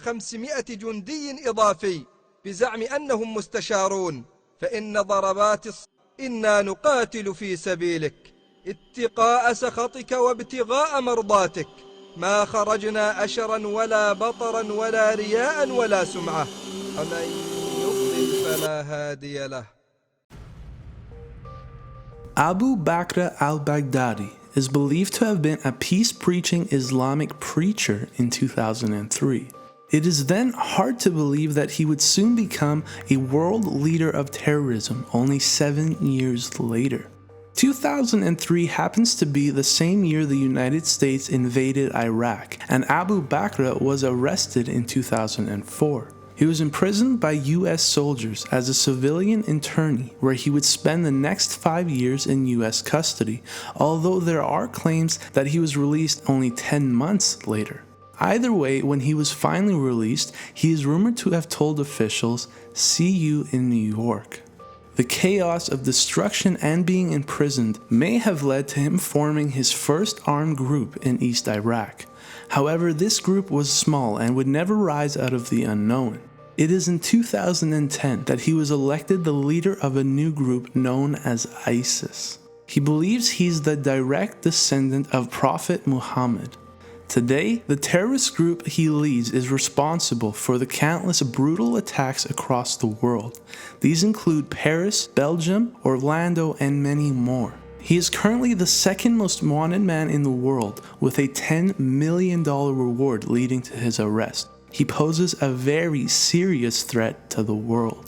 500 جندي إضافي بزعم أنهم مستشارون، فإن ضربات إنا نقاتل في سبيلك اتقاء سخطك وابتغاء مرضاتك، ما خرجنا أشرا ولا بطرا ولا رياء ولا سمعة، ومن يضلل فلا هادي له. Abu Bakr al-Baghdadi is believed to have been a peace-preaching Islamic preacher in 2003. It is then hard to believe that he would soon become a world leader of terrorism only 7 years later. 2003 happens to be the same year the United States invaded Iraq, and Abu Bakr was arrested in 2004. He was imprisoned by US soldiers as a civilian internee, where he would spend the next 5 years in US custody, although there are claims that he was released only 10 months later. Either way, when he was finally released, he is rumored to have told officials, "See you in New York." The chaos of destruction and being imprisoned may have led to him forming his first armed group in East Iraq. However, this group was small and would never rise out of the unknown. It is in 2010 that he was elected the leader of a new group known as ISIS. He believes he's the direct descendant of Prophet Muhammad. Today, the terrorist group he leads is responsible for the countless brutal attacks across the world. These include Paris, Belgium, Orlando, and many more. He is currently the second most wanted man in the world, with a $10 million reward leading to his arrest. He poses a very serious threat to the world.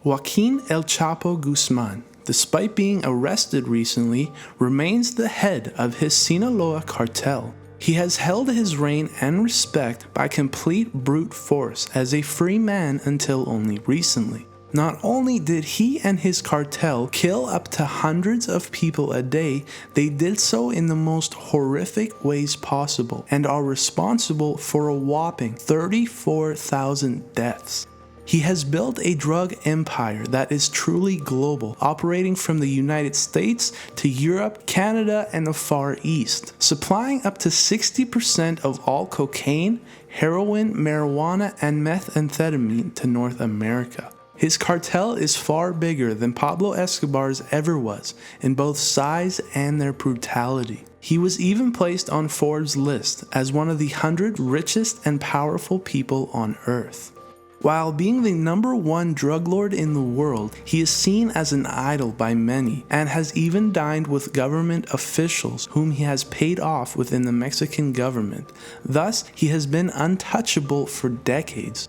Juoquin El-Chapo Guzman, despite being arrested recently, remains the head of his Sinaloa cartel. He has held his reign and respect by complete brute force as a free man until only recently. Not only did he and his cartel kill up to hundreds of people a day, they did so in the most horrific ways possible and are responsible for a whopping 34,000 deaths. He has built a drug empire that is truly global, operating from the United States to Europe, Canada, and the Far East, supplying up to 60% of all cocaine, heroin, marijuana, and methamphetamine to North America. His cartel is far bigger than Pablo Escobar's ever was, in both size and their brutality. He was even placed on Forbes' list as one of the 100 richest and powerful people on Earth. While being the #1 drug lord in the world, he is seen as an idol by many and has even dined with government officials whom he has paid off within the Mexican government. Thus, he has been untouchable for decades.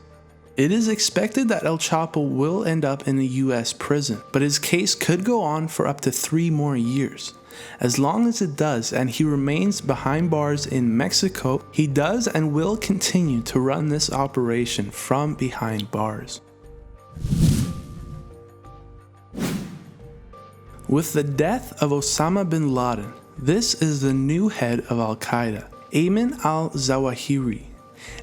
It is expected that El-Chapo will end up in a US prison, but his case could go on for up to 3 more years. As long as it does and he remains behind bars in Mexico, he does and will continue to run this operation from behind bars. With the death of Osama bin Laden, this is the new head of Al-Qaeda, Ayman Al-Zawahiri,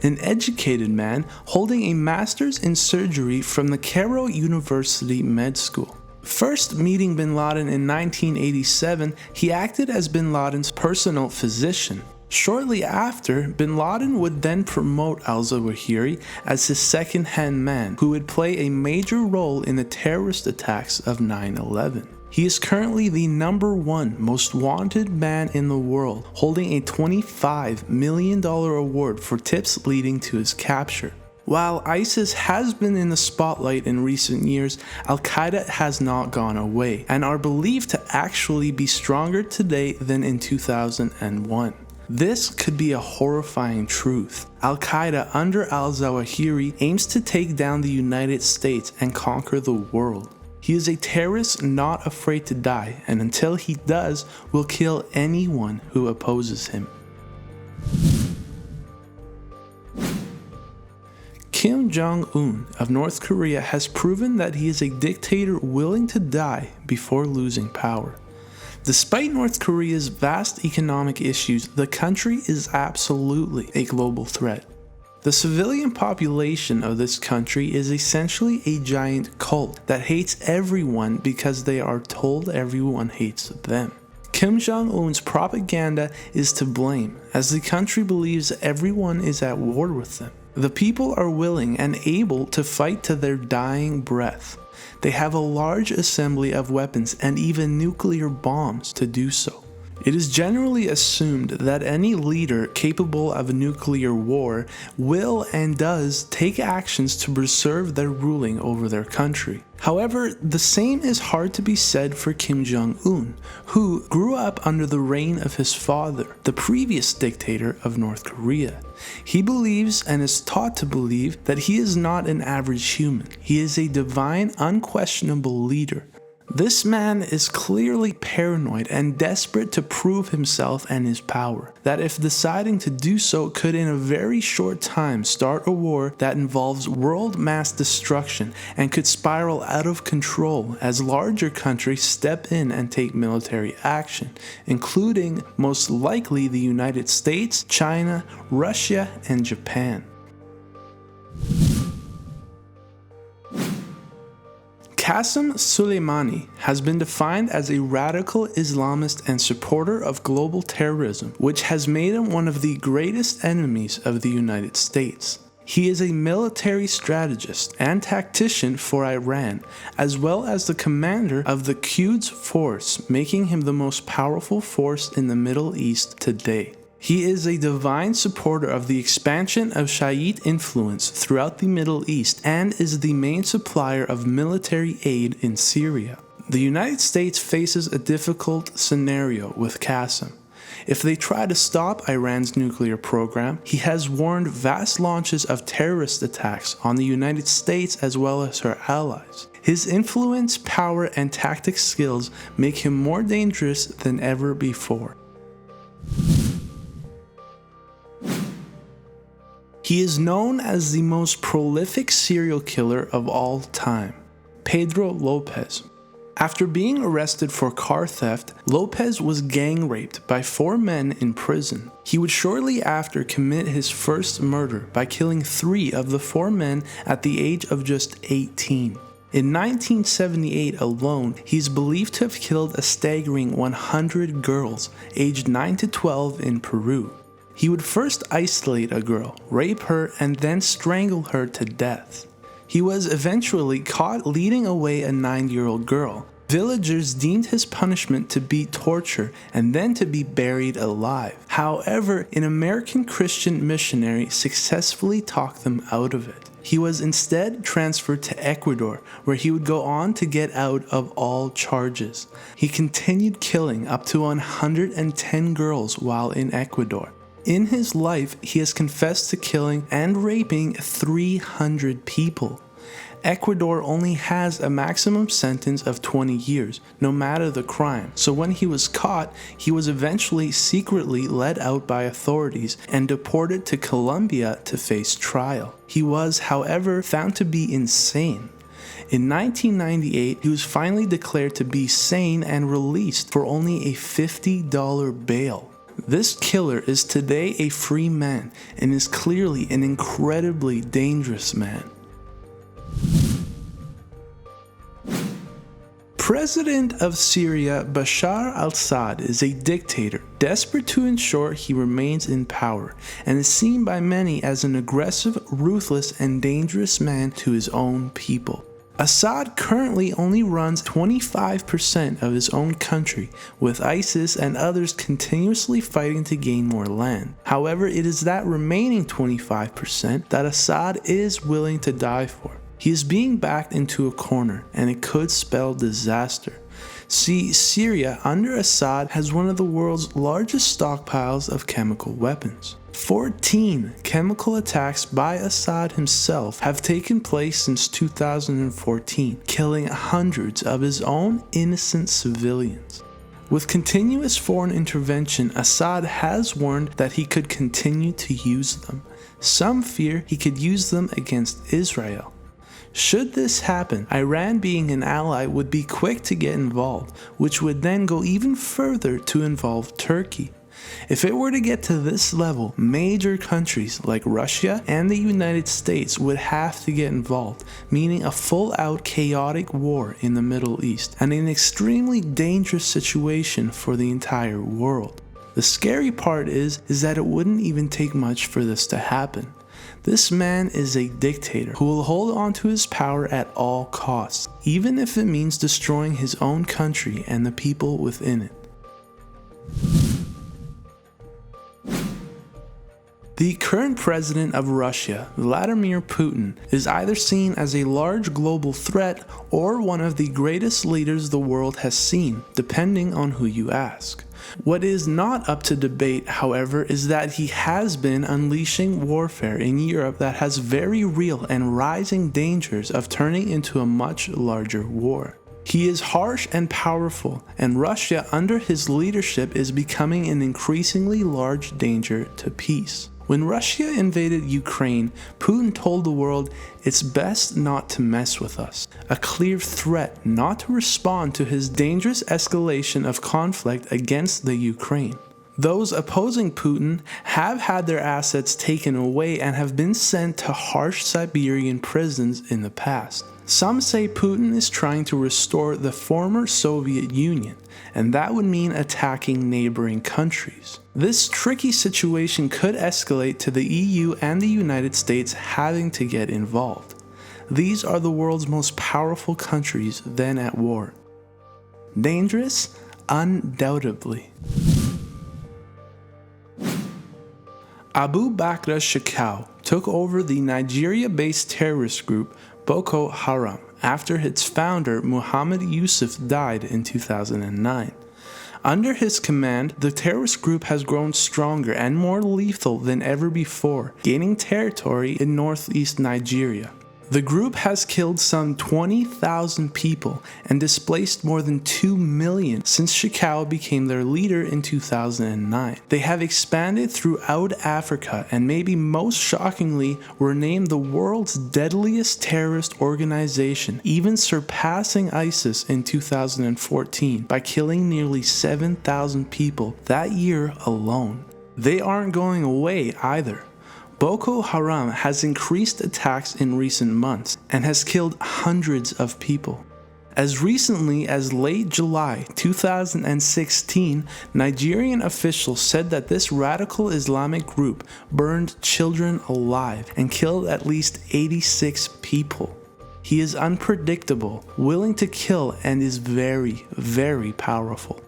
an educated man holding a master's in surgery from the Cairo University Med School. First meeting bin Laden in 1987, he acted as bin Laden's personal physician. Shortly after, bin Laden would then promote Al-Zawahiri as his second-hand man, who would play a major role in the terrorist attacks of 9/11. He is currently the #1 most wanted man in the world, holding a $25 million award for tips leading to his capture. While ISIS has been in the spotlight in recent years, Al-Qaeda has not gone away and are believed to actually be stronger today than in 2001. This could be a horrifying truth. Al-Qaeda under Al-Zawahiri aims to take down the United States and conquer the world. He is a terrorist not afraid to die, and until he does, will kill anyone who opposes him. Kim Jung-Un of North Korea has proven that he is a dictator willing to die before losing power. Despite North Korea's vast economic issues, the country is absolutely a global threat. The civilian population of this country is essentially a giant cult that hates everyone because they are told everyone hates them. Kim Jong-un's propaganda is to blame, as the country believes everyone is at war with them. The people are willing and able to fight to their dying breath. They have a large assembly of weapons and even nuclear bombs to do so. It is generally assumed that any leader capable of nuclear war will and does take actions to preserve their ruling over their country. However, the same is hard to be said for Kim Jong-un, who grew up under the reign of his father, the previous dictator of North Korea. He believes and is taught to believe that he is not an average human. He is a divine, unquestionable leader. This man is clearly paranoid and desperate to prove himself and his power, that if deciding to do so could in a very short time start a war that involves world mass destruction and could spiral out of control as larger countries step in and take military action, including most likely the United States, China, Russia, and Japan. Qassem Suleimani has been defined as a radical Islamist and supporter of global terrorism, which has made him one of the greatest enemies of the United States. He is a military strategist and tactician for Iran, as well as the commander of the Quds Force, making him the most powerful force in the Middle East today. He is a divine supporter of the expansion of Shiite influence throughout the Middle East and is the main supplier of military aid in Syria. The United States faces a difficult scenario with Qassem. If they try to stop Iran's nuclear program, he has warned vast launches of terrorist attacks on the United States as well as her allies. His influence, power, and tactic skills make him more dangerous than ever before. He is known as the most prolific serial killer of all time, Pedro Lopez. After being arrested for car theft, Lopez was gang raped by 4 men in prison. He would shortly after commit his first murder by killing 3 of the 4 men at the age of just 18. In 1978 alone, he is believed to have killed a staggering 100 girls aged 9 to 12 in Peru. He would first isolate a girl, rape her, and then strangle her to death. He was eventually caught leading away a 9-year-old girl. Villagers deemed his punishment to be torture and then to be buried alive. However, an American Christian missionary successfully talked them out of it. He was instead transferred to Ecuador, where he would go on to get out of all charges. He continued killing up to 110 girls while in Ecuador. In his life, he has confessed to killing and raping 300 people. Ecuador only has a maximum sentence of 20 years, no matter the crime, so when he was caught, he was eventually secretly let out by authorities and deported to Colombia to face trial. He was, however, found to be insane. In 1998, he was finally declared to be sane and released for only a $50 bail. This killer is today a free man and is clearly an incredibly dangerous man. President of Syria Bashar al-Assad is a dictator, desperate to ensure he remains in power, and is seen by many as an aggressive, ruthless, and dangerous man to his own people. Assad currently only runs 25% of his own country, with ISIS and others continuously fighting to gain more land. However, it is that remaining 25% that Assad is willing to die for. He is being backed into a corner, and it could spell disaster. See, Syria under Assad has one of the world's largest stockpiles of chemical weapons. 14 chemical attacks by Assad himself have taken place since 2014, killing hundreds of his own innocent civilians. With continuous foreign intervention, Assad has warned that he could continue to use them. Some fear he could use them against Israel. Should this happen, Iran being an ally would be quick to get involved, which would then go even further to involve Turkey. If it were to get to this level, major countries like Russia and the United States would have to get involved, meaning a full-out chaotic war in the Middle East, and an extremely dangerous situation for the entire world. The scary part is that it wouldn't even take much for this to happen. This man is a dictator who will hold on to his power at all costs, even if it means destroying his own country and the people within it. The current president of Russia, Vladimir Putin, is either seen as a large global threat or one of the greatest leaders the world has seen, depending on who you ask. What is not up to debate, however, is that he has been unleashing warfare in Europe that has very real and rising dangers of turning into a much larger war. He is harsh and powerful, and Russia under his leadership is becoming an increasingly large danger to peace. When Russia invaded Ukraine, Putin told the world it's best not to mess with us, a clear threat not to respond to his dangerous escalation of conflict against the Ukraine. Those opposing Putin have had their assets taken away and have been sent to harsh Siberian prisons in the past. Some say Putin is trying to restore the former Soviet Union, and that would mean attacking neighboring countries. This tricky situation could escalate to the EU and the United States having to get involved. These are the world's most powerful countries then at war. Dangerous? Undoubtedly. Abubakar Shekau took over the Nigeria-based terrorist group Boko Haram after its founder Muhammad Yusuf died in 2009. Under his command, the terrorist group has grown stronger and more lethal than ever before, gaining territory in northeast Nigeria. The group has killed some 20,000 people and displaced more than 2 million since Shekau became their leader in 2009. They have expanded throughout Africa and maybe most shockingly were named the world's deadliest terrorist organization, even surpassing ISIS in 2014 by killing nearly 7,000 people that year alone. They aren't going away either. Boko Haram has increased attacks in recent months and has killed hundreds of people. As recently as late July 2016, Nigerian officials said that this radical Islamic group burned children alive and killed at least 86 people. He is unpredictable, willing to kill, and is very, very powerful.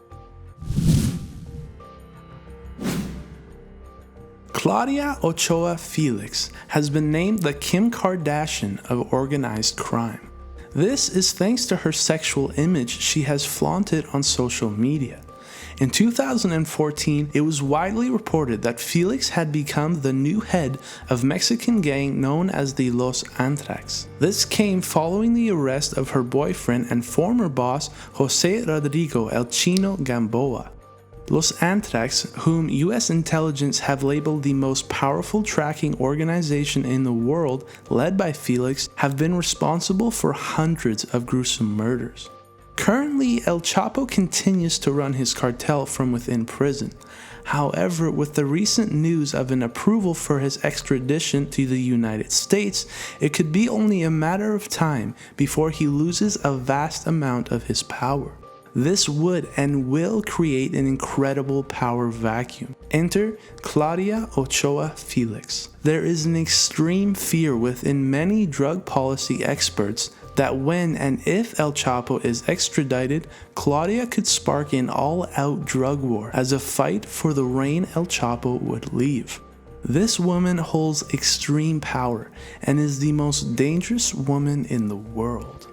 Claudia Ochoa Felix has been named the Kim Kardashian of organized crime. This is thanks to her sexual image she has flaunted on social media. In 2014, it was widely reported that Felix had become the new head of Mexican gang known as the Los Antrax. This came following the arrest of her boyfriend and former boss Jose Rodrigo El Chino Gamboa. Los Antrax, whom US intelligence have labeled the most powerful tracking organization in the world, led by Felix, have been responsible for hundreds of gruesome murders. Currently, El-Chapo continues to run his cartel from within prison. However, with the recent news of an approval for his extradition to the United States, it could be only a matter of time before he loses a vast amount of his power. This would and will create an incredible power vacuum. Enter Claudia Ochoa Felix. There is an extreme fear within many drug policy experts that when and if El-Chapo is extradited, Claudia could spark an all-out drug war as a fight for the reign El-Chapo would leave. This woman holds extreme power and is the most dangerous woman in the world.